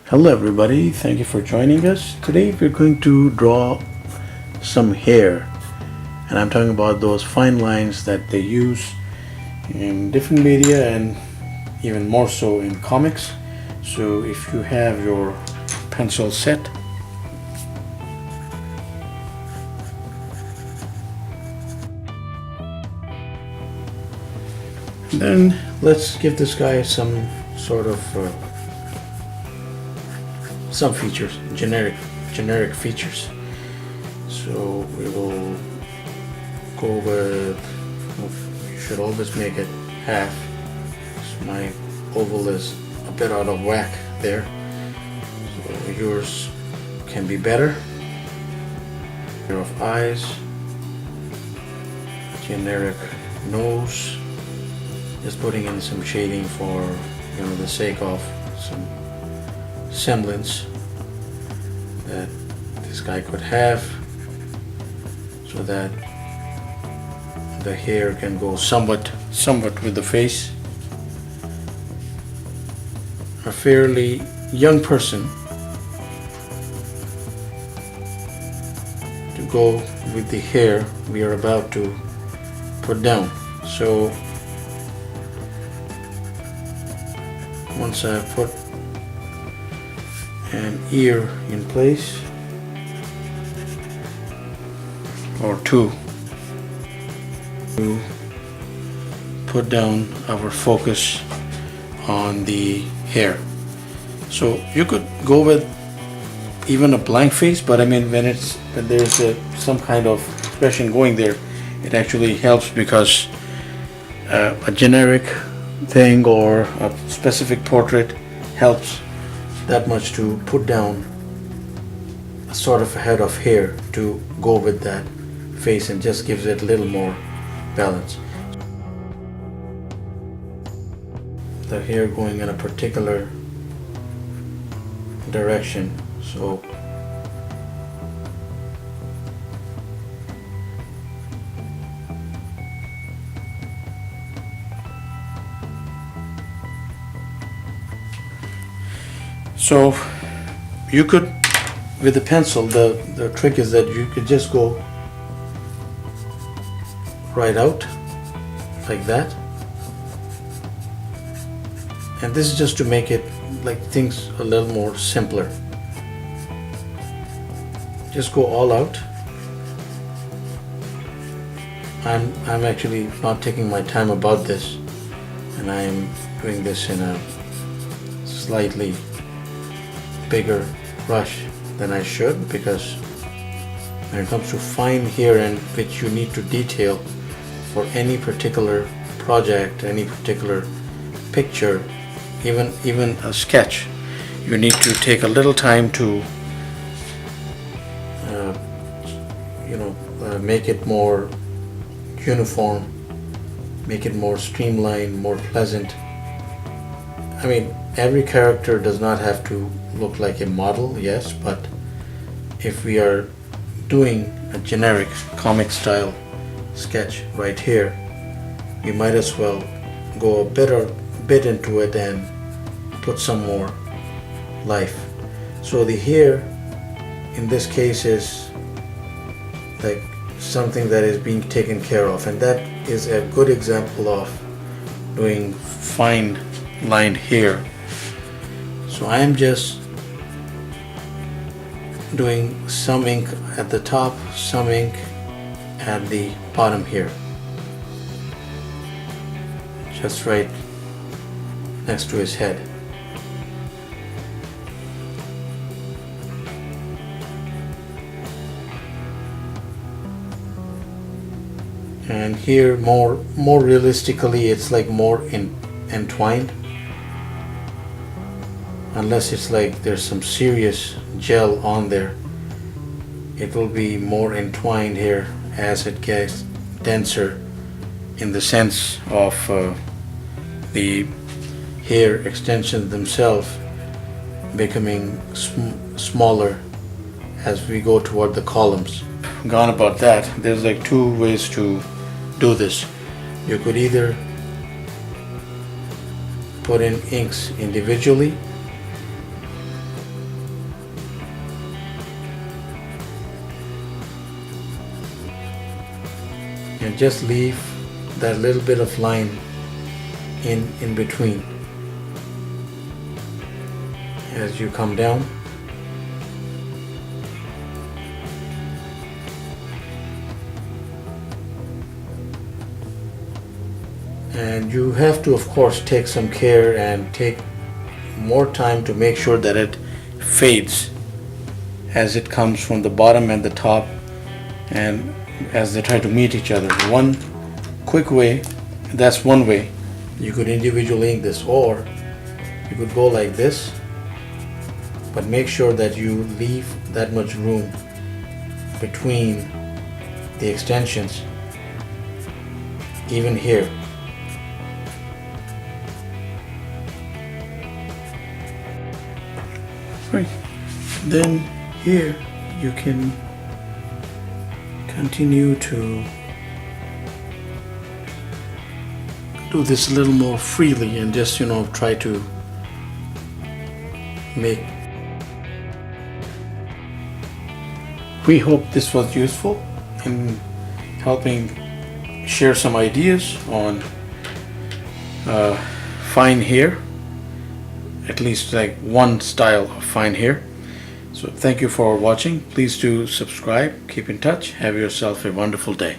Hello everybody, thank you for joining us. Today we're going to draw some hair, and I'm talking about those fine lines that they use in different media and even more so in comics. So if you have your pencil set, then let's give this guy some sort of some features, generic features. So we will go with, you should always make it half. So my oval is a bit out of whack there, so yours can be better. Pair of eyes, generic nose, just putting in some shading for the sake of some semblance that this guy could have, so that the hair can go somewhat with the face. A fairly young person to go with the hair we are about to put down. So once I put an ear in place, or two, to put down our focus on the hair. So you could go with even a blank face, but I mean when there's some kind of expression going there, it actually helps, because a generic thing or a specific portrait helps that much to put down a sort of a head of hair to go with that face, and just gives it a little more balance. The hair going in a particular direction, so you could, with the pencil, the trick is that you could just go right out like that, and this is just to make it like things a little more simpler. Just go all out. I'm actually not taking my time about this, and I'm doing this in a slightly bigger brush than I should, because when it comes to fine hair, and which you need to detail for any particular project, any particular picture, even a sketch, you need to take a little time to make it more uniform, make it more streamlined, more pleasant. I mean, every character does not have to look like a model, yes, but if we are doing a generic comic style sketch right here, we might as well go a bit into it and put some more life. So the hair in this case is like something that is being taken care of, and that is a good example of doing fine lined hair. So I am just doing some ink at the top, some ink at the bottom here, just right next to his head. And here more realistically, it's like more entwined, unless it's like there's some serious gel on there. It will be more entwined here as it gets denser, in the sense of the hair extensions themselves becoming smaller as we go toward the columns. Gone about that. There's like two ways to do this. You could either put in inks individually and just leave that little bit of line in between as you come down. And you have to, of course, take some care and take more time to make sure that it fades as it comes from the bottom and the top, and as they try to meet each other. One quick way, that's one way you could individually ink this, or you could go like this, but make sure that you leave that much room between the extensions, even here. Right. Then here you can continue to do this a little more freely and just, try to make. We hope this was useful in helping share some ideas on fine hair, at least like one style of fine hair. So thank you for watching. Please do subscribe, keep in touch, have yourself a wonderful day.